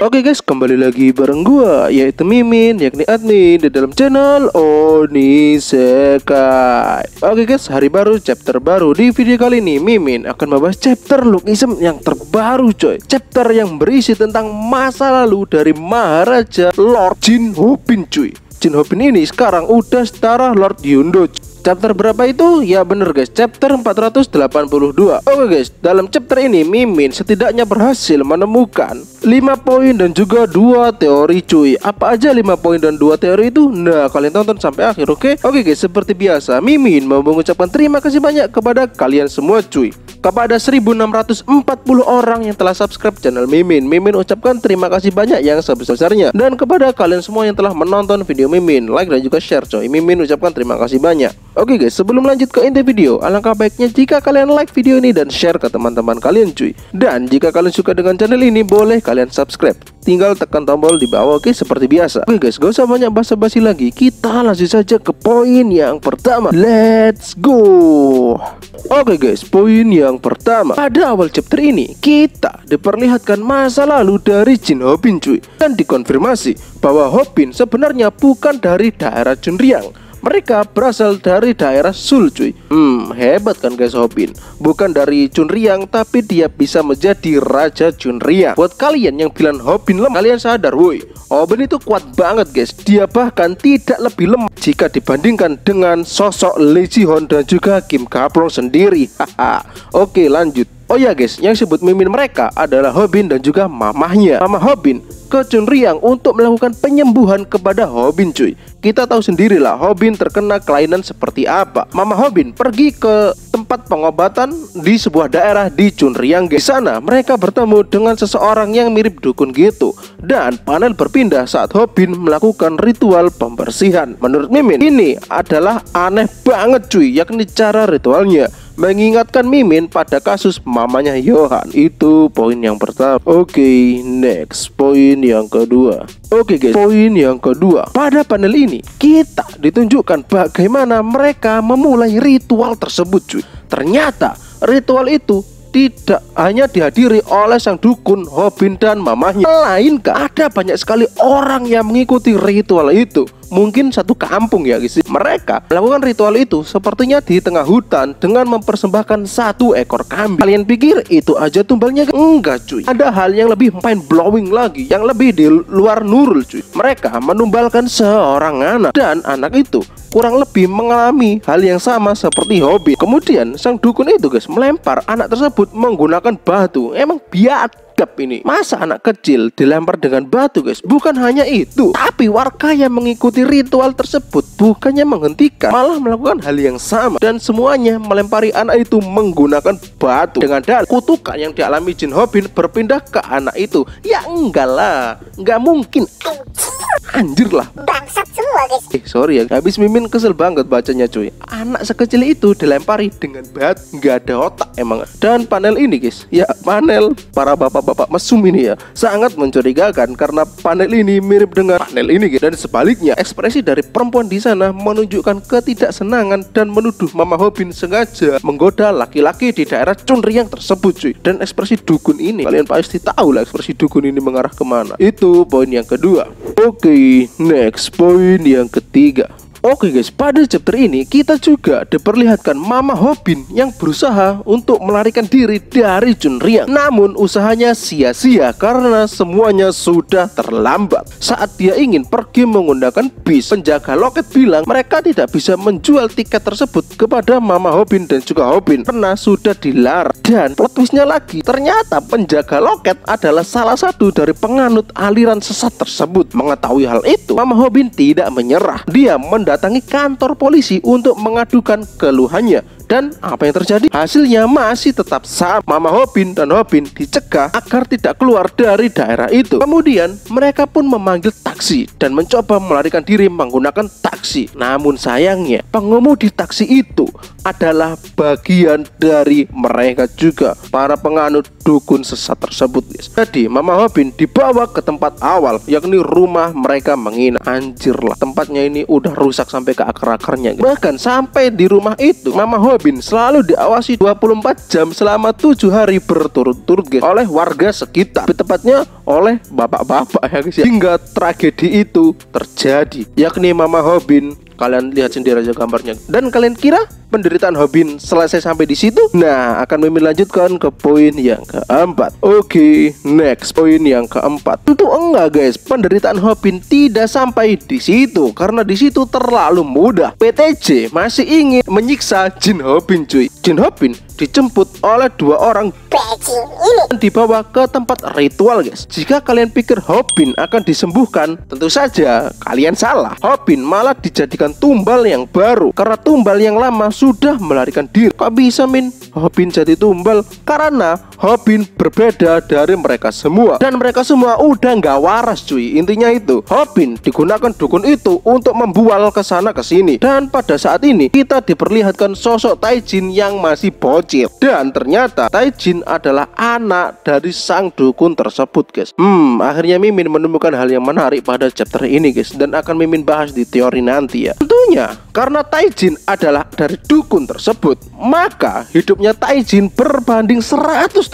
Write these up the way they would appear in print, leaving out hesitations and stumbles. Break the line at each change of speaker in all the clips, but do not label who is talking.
Oke guys, kembali lagi bareng gua, yaitu Mimin, yakni admin di dalam channel Onisekai. Oke guys, hari baru, chapter baru. Di video kali ini Mimin akan membahas chapter Lookism yang terbaru coy. Chapter yang berisi tentang masa lalu dari Maharaja Lord Jin Hopin cuy. Jin Hopin ini sekarang udah setara Lord Yundo. Chapter berapa itu? Ya bener guys, chapter 482. Oke guys, dalam chapter ini Mimin setidaknya berhasil menemukan 5 poin dan juga 2 teori cuy. Apa aja 5 poin dan 2 teori itu? Nah, kalian tonton sampai akhir, oke? Oke guys, seperti biasa Mimin mau mengucapkan terima kasih banyak kepada kalian semua cuy. Kepada 1640 orang yang telah subscribe channel Mimin, Mimin ucapkan terima kasih banyak yang sebesar-besarnya. Dan kepada kalian semua yang telah menonton video Mimin, like dan juga share coy, Mimin ucapkan terima kasih banyak. Oke guys, sebelum lanjut ke inti video, alangkah baiknya jika kalian like video ini dan share ke teman-teman kalian cuy. Dan jika kalian suka dengan channel ini, boleh kalian subscribe. Tinggal tekan tombol di bawah, oke, seperti biasa. Oke guys, gak usah banyak basa-basi lagi, kita langsung saja ke poin yang pertama. Let's go. Oke guys, poin yang pertama. Pada awal chapter ini, kita diperlihatkan masa lalu dari Jin Hopin cuy. Dan dikonfirmasi bahwa Hopin sebenarnya bukan dari daerah Junriang. Mereka berasal dari daerah Sul cuy. Hebat kan guys Hopin. Bukan dari Junriang, tapi dia bisa menjadi Raja Junriang. Buat kalian yang bilang Hopin lemah, kalian sadar woi, Hopin itu kuat banget guys. Dia bahkan tidak lebih lemah jika dibandingkan dengan sosok Lee Ji-hoon dan juga Kim Ga-prong sendiri. Oke lanjut. Oh ya guys, yang sebut Mimin mereka adalah Hopin dan juga mamahnya. Mama Hopin ke Junriang untuk melakukan penyembuhan kepada Hopin cuy. Kita tahu sendirilah Hopin terkena kelainan seperti apa. Mama Hopin pergi ke tempat pengobatan di sebuah daerah di Junriang. Di sana mereka bertemu dengan seseorang yang mirip dukun gitu. Dan panel berpindah saat Hopin melakukan ritual pembersihan. Menurut Mimin ini adalah aneh banget cuy, yakni cara ritualnya mengingatkan Mimin pada kasus mamanya Yohan. Itu poin yang pertama. Oke, next, poin yang kedua. Oke guys, poin yang kedua. Pada panel ini kita ditunjukkan bagaimana mereka memulai ritual tersebut cuy. Ternyata ritual itu tidak hanya dihadiri oleh sang dukun, Hopin dan mamahnya, melainkan ada banyak sekali orang yang mengikuti ritual itu. Mungkin satu kampung ya guys. Mereka melakukan ritual itu sepertinya di tengah hutan dengan mempersembahkan 1 ekor kambing. Kalian pikir itu aja tumbalnya? Enggak cuy. Ada hal yang lebih mind blowing lagi, yang lebih di luar nurul cuy. Mereka menumbalkan seorang anak, dan anak itu kurang lebih mengalami hal yang sama seperti Hopin. Kemudian sang dukun itu guys melempar anak tersebut menggunakan batu. Emang biadab ini. Masa anak kecil dilempar dengan batu guys? Bukan hanya itu, tapi warga yang mengikuti ritual tersebut bukannya menghentikan, malah melakukan hal yang sama. Dan semuanya melempari anak itu menggunakan batu. Dengan dalil kutukan yang dialami Jin Hopin berpindah ke anak itu. Ya enggak lah, enggak mungkin. Anjir lah, bangsat semua guys. Sorry ya, habis Mimin kesel banget bacanya cuy. Anak sekecil itu dilempari dengan batu, nggak ada otak emang. Dan panel ini guys, ya panel para bapak-bapak mesum ini ya, sangat mencurigakan karena panel ini mirip dengan panel ini guys. Dan sebaliknya, ekspresi dari perempuan di sana menunjukkan ketidaksenangan dan menuduh Mama Hopin sengaja menggoda laki-laki di daerah Junriang tersebut cuy. Dan ekspresi dukun ini, kalian pasti tahu lah ekspresi dukun ini mengarah kemana. Itu poin yang kedua. Oke, next, poin yang ketiga. Oke guys, pada chapter ini kita juga diperlihatkan Mama Hopin yang berusaha untuk melarikan diri dari Junriang. Namun usahanya sia-sia karena semuanya sudah terlambat. Saat dia ingin pergi menggunakan bis, penjaga loket bilang mereka tidak bisa menjual tiket tersebut kepada Mama Hopin dan juga Hopin karena sudah dilarang. Dan plot twistnya lagi, ternyata penjaga loket adalah salah satu dari penganut aliran sesat tersebut. Mengetahui hal itu, Mama Hopin tidak menyerah. Dia mendatangi kantor polisi untuk mengadukan keluhannya. Dan apa yang terjadi? Hasilnya masih tetap sama. Mama Hopin dan Hopin dicegah agar tidak keluar dari daerah itu. Kemudian mereka pun memanggil taksi dan mencoba melarikan diri menggunakan taksi. Namun sayangnya pengemudi taksi itu adalah bagian dari mereka juga, para penganut dukun sesat tersebut guys. Jadi Mama Hopin dibawa ke tempat awal, yakni rumah mereka menginap. Anjir lah, tempatnya ini udah rusak sampai ke akar-akarnya guys. Bahkan sampai di rumah itu Mama Hopin Hobin selalu diawasi 24 jam selama 7 hari berturut-turut guys oleh warga sekitar, lebih tepatnya oleh bapak-bapak ya guys ya. Hingga tragedi itu terjadi, yakni Mama Hobin. Kalian lihat sendiri aja gambarnya. Dan kalian kira penderitaan Hobin selesai sampai di situ? Nah, akan Mimin lanjutkan ke poin yang keempat. Oke, next poin yang keempat. Tentu enggak guys, penderitaan Hobin tidak sampai di situ karena di situ terlalu mudah. PTJ masih ingin menyiksa Jin Hobin cuy. Jin Hobin dijemput oleh 2 orang dan dibawa ke tempat ritual guys. Jika kalian pikir Hobin akan disembuhkan, tentu saja kalian salah. Hobin malah dijadikan tumbal yang baru karena tumbal yang lama sudah melarikan diri. Kok bisa Min Hobin jadi tumbal? Karena Hobin berbeda dari mereka semua, dan mereka semua udah nggak waras cuy. Intinya itu, Hobin digunakan dukun itu untuk membual ke sana ke sini. Dan pada saat ini kita diperlihatkan sosok Taijin yang masih bocil, dan ternyata Taijin adalah anak dari sang dukun tersebut guys. Akhirnya Mimin menemukan hal yang menarik pada chapter ini guys, dan akan Mimin bahas di teori nanti ya. Tentunya karena Taijin adalah dari dukun tersebut, maka hidupnya Taijin berbanding 180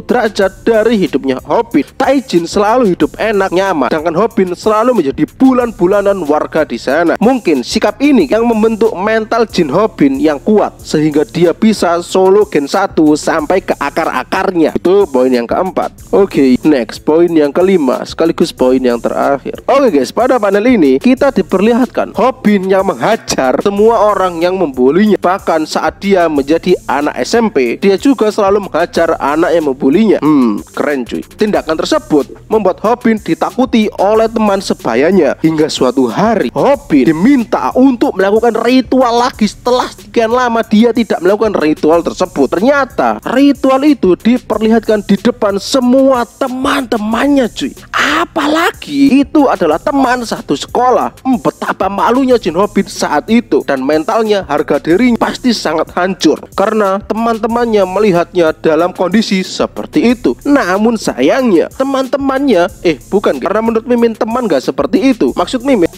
derajat dari hidupnya Hobin. Taijin selalu hidup enak, nyaman, sedangkan Hobin selalu menjadi bulan-bulanan warga di sana. Mungkin sikap ini yang membentuk mental Jin Hobin yang kuat sehingga dia bisa solo gen 1 sampai ke akar-akarnya. Itu poin yang keempat. Oke, next poin yang kelima sekaligus poin yang terakhir. Oke guys, pada panel ini kita diperlihatkan Hobin yang menghajar semua orang yang membulinya. Bahkan saat dia menjadi anak SMP, dia juga selalu menghajar anak yang membulinya. Keren cuy. Tindakan tersebut membuat Hobin ditakuti oleh teman sebayanya. Hingga suatu hari Hobin diminta untuk melakukan ritual lagi setelah sekian lama dia tidak melakukan ritual tersebut. Ternyata ritual itu diperlihatkan di depan semua teman-temannya cuy. Apalagi itu adalah teman satu sekolah. Betapa malunya Jin Hobin saat itu, dan mentalnya, harga dirinya pasti sangat hancur karena teman-temannya melihatnya dalam kondisi seperti itu. Namun sayangnya teman-temannya bukan, karena menurut Mimin teman gak seperti itu. Maksud Mimin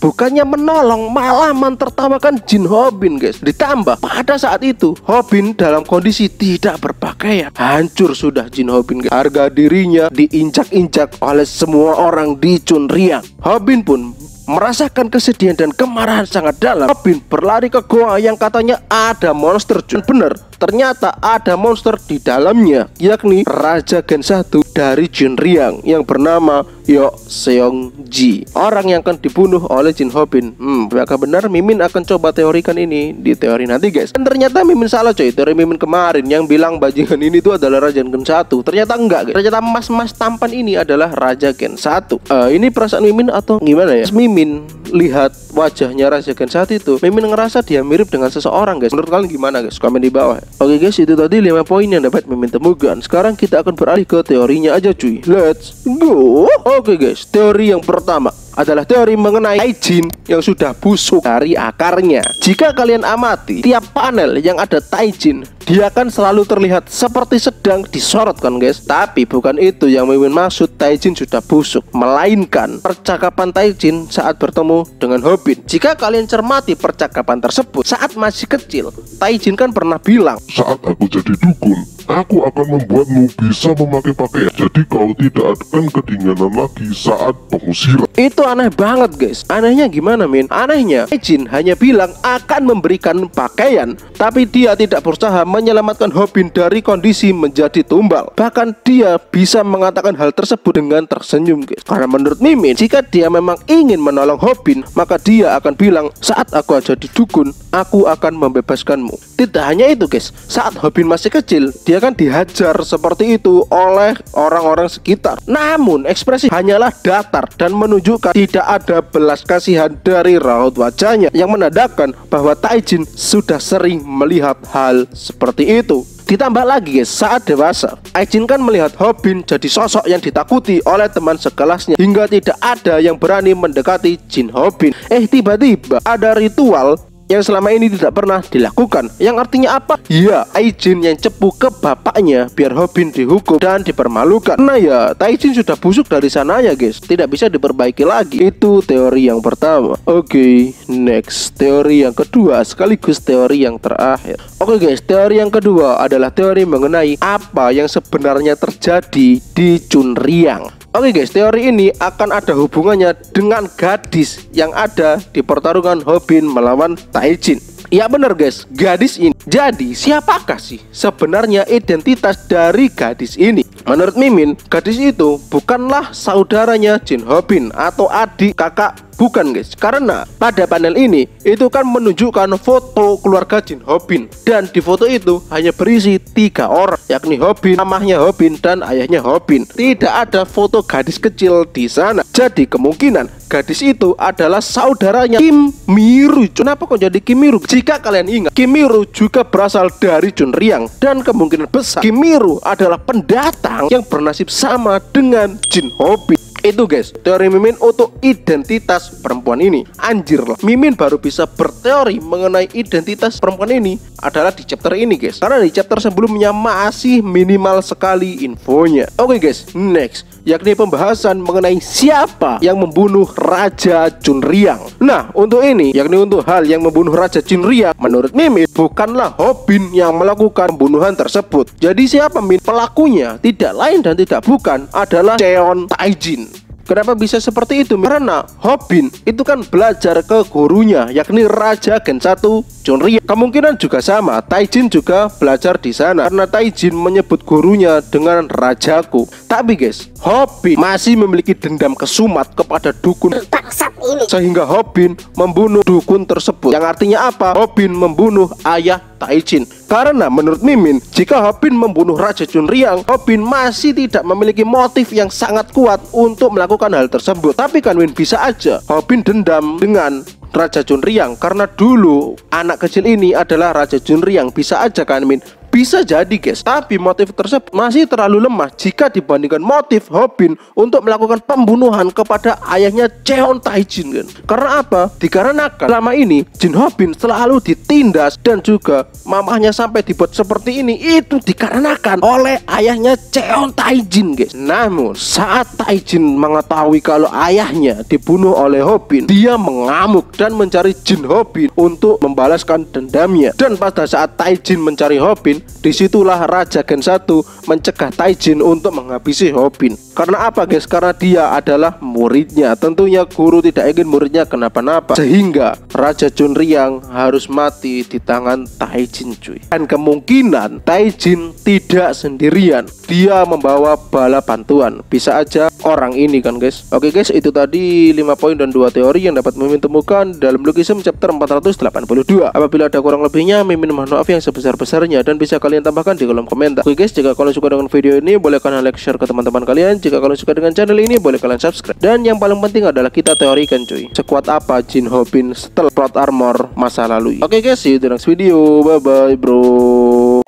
bukannya menolong, malah mentertawakan Jin Hobin guys. Ditambah pada saat itu Hobin dalam kondisi tidak berpakaian. Hancur sudah Jin Hobin guys. Harga dirinya diinjak-injak oleh semua orang di Chunryang. Hobin pun merasakan kesedihan dan kemarahan sangat dalam. Hobin berlari ke goa yang katanya ada monster. Bener, ternyata ada monster di dalamnya, yakni Raja Gen 1 dari Chunryang yang bernama Yo Seong-ji, orang yang akan dibunuh oleh Jin Hobin. Apakah benar? Mimin akan coba teorikan ini di teori nanti guys. Dan ternyata Mimin salah coy. Teori Mimin kemarin yang bilang bajingan ini tuh adalah Raja Gen 1, ternyata enggak guys. Ternyata mas-mas tampan ini adalah Raja Gen 1. Ini perasaan Mimin atau gimana ya? Mimin lihat wajahnya Raja Gen 1 itu, Mimin ngerasa dia mirip dengan seseorang guys. Menurut kalian gimana guys? Komen di bawah. Oke guys, itu tadi 5 poin yang dapat Mimin temukan. Sekarang kita akan beralih ke teorinya aja cuy. Let's go. Oke guys, teori yang pertama adalah teori mengenai Taijin yang sudah busuk dari akarnya. Jika kalian amati tiap panel yang ada Taijin, dia akan selalu terlihat seperti sedang disorotkan guys. Tapi bukan itu yang Mimin maksud Taijin sudah busuk, melainkan percakapan Taijin saat bertemu dengan Hobin. Jika kalian cermati percakapan tersebut saat masih kecil, Taijin kan pernah bilang,
saat aku jadi dukun, aku akan membuatmu bisa memakai pakaian, jadi kau tidak akan kedinginan lagi saat pengusiran.
Itu aneh banget guys. Anehnya gimana Min? Anehnya Taijin hanya bilang akan memberikan pakaian, tapi dia tidak berusaha menyelamatkan Hobin dari kondisi menjadi tumbal. Bahkan dia bisa mengatakan hal tersebut dengan tersenyum guys. Karena menurut Mimin, jika dia memang ingin menolong Hobin, maka dia akan bilang, saat aku jadi dukun, aku akan membebaskanmu. Tidak hanya itu guys, saat Hobin masih kecil, dia kan dihajar seperti itu oleh orang-orang sekitar. Namun ekspresi hanyalah datar dan menunjukkan tidak ada belas kasihan dari raut wajahnya, yang menandakan bahwa Taijin sudah sering melihat hal seperti itu. Ditambah lagi guys, saat dewasa, Taijin kan melihat Hobin jadi sosok yang ditakuti oleh teman sekelasnya, hingga tidak ada yang berani mendekati Jin Hobin. Tiba-tiba ada ritual yang selama ini tidak pernah dilakukan. Yang artinya apa? Ya, Taijin yang cepu ke bapaknya biar Hobin dihukum dan dipermalukan. Nah ya, Taijin sudah busuk dari sana ya guys, tidak bisa diperbaiki lagi. Itu teori yang pertama. Oke, next, teori yang kedua sekaligus teori yang terakhir. Oke guys, teori yang kedua adalah teori mengenai apa yang sebenarnya terjadi di Chunryang. Oke guys, teori ini akan ada hubungannya dengan gadis yang ada di pertarungan Hobin melawan Taijin. Ya bener guys, gadis ini. Jadi siapakah sih sebenarnya identitas dari gadis ini? Menurut Mimin, gadis itu bukanlah saudaranya Jin Hobin atau adik kakak. Bukan guys, karena pada panel ini itu kan menunjukkan foto keluarga Jin Hobin. Dan di foto itu hanya berisi 3 orang, yakni Hobin, mamahnya Hobin, dan ayahnya Hobin. Tidak ada foto gadis kecil di sana. Jadi kemungkinan gadis itu adalah saudaranya Kim Miru. Kenapa kok jadi Kim Miru? Jika kalian ingat, Kim Miru juga berasal dari Chunryang. Dan kemungkinan besar Kim Miru adalah pendatang yang bernasib sama dengan Jin Hobin. Itu guys, teori Mimin untuk identitas perempuan ini. Anjir lah, Mimin baru bisa berteori mengenai identitas perempuan ini adalah di chapter ini guys, karena di chapter sebelumnya masih minimal sekali infonya. Oke guys, next, yakni pembahasan mengenai siapa yang membunuh Raja Chunryang. Nah, untuk ini, yakni untuk hal yang membunuh Raja Chunryang, menurut Mimin bukanlah Hobin yang melakukan pembunuhan tersebut. Jadi siapa Min? Pelakunya tidak lain dan tidak bukan adalah Cheon Taijin. Kenapa bisa seperti itu? Karena Hobin itu kan belajar ke gurunya, yakni Raja Gen 1 Chunryang. Kemungkinan juga sama, Taijin juga belajar di sana karena Taijin menyebut gurunya dengan rajaku. Tapi guys, Hobin masih memiliki dendam kesumat kepada dukun bangsat ini, sehingga Hobin membunuh dukun tersebut. Yang artinya apa? Hobin membunuh ayah Taijin. Karena menurut Mimin, jika Hobin membunuh Raja Chunryang, Hobin masih tidak memiliki motif yang sangat kuat untuk melakukan hal tersebut. Tapi kan Win, bisa aja Hobin dendam dengan Raja Chunryang karena dulu anak kecil ini adalah Raja Chunryang. Bisa aja kan Min? Bisa jadi guys, tapi motif tersebut masih terlalu lemah jika dibandingkan motif Hobin untuk melakukan pembunuhan kepada ayahnya Cheon Taijin kan. Karena apa? Dikarenakan selama ini Jin Hobin selalu ditindas dan juga mamahnya sampai dibuat seperti ini itu dikarenakan oleh ayahnya Cheon Taijin guys. Namun saat Taijin mengetahui kalau ayahnya dibunuh oleh Hobin, dia mengamuk dan mencari Jin Hobin untuk membalaskan dendamnya. Dan pada saat Taijin mencari Hobin, disitulah Raja Gen 1 mencegah Taijin untuk menghabisi Hobin. Karena apa guys? Karena dia adalah muridnya. Tentunya guru tidak ingin muridnya kenapa-napa, sehingga Raja Chunryang harus mati di tangan Taijin cuy. Dan kemungkinan Taijin tidak sendirian, dia membawa bala bantuan. Bisa aja orang ini kan guys. Oke guys, itu tadi 5 poin dan 2 teori yang dapat Mimin temukan dalam Lookism chapter 482. Apabila ada kurang lebihnya, Mimin mohon maaf yang sebesar-besarnya dan bisa kalian tambahkan di kolom komentar. Oke guys, jika kalian suka dengan video ini, boleh kalian like, share ke teman-teman kalian. Jika kalian suka dengan channel ini, boleh kalian subscribe. Dan yang paling penting adalah kita teorikan cuy, sekuat apa Jin Hobin setelah plot armor masa lalu. Oke guys, see you di next video. Bye bye bro.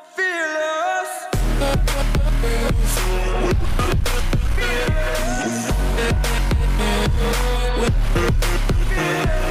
Yeah.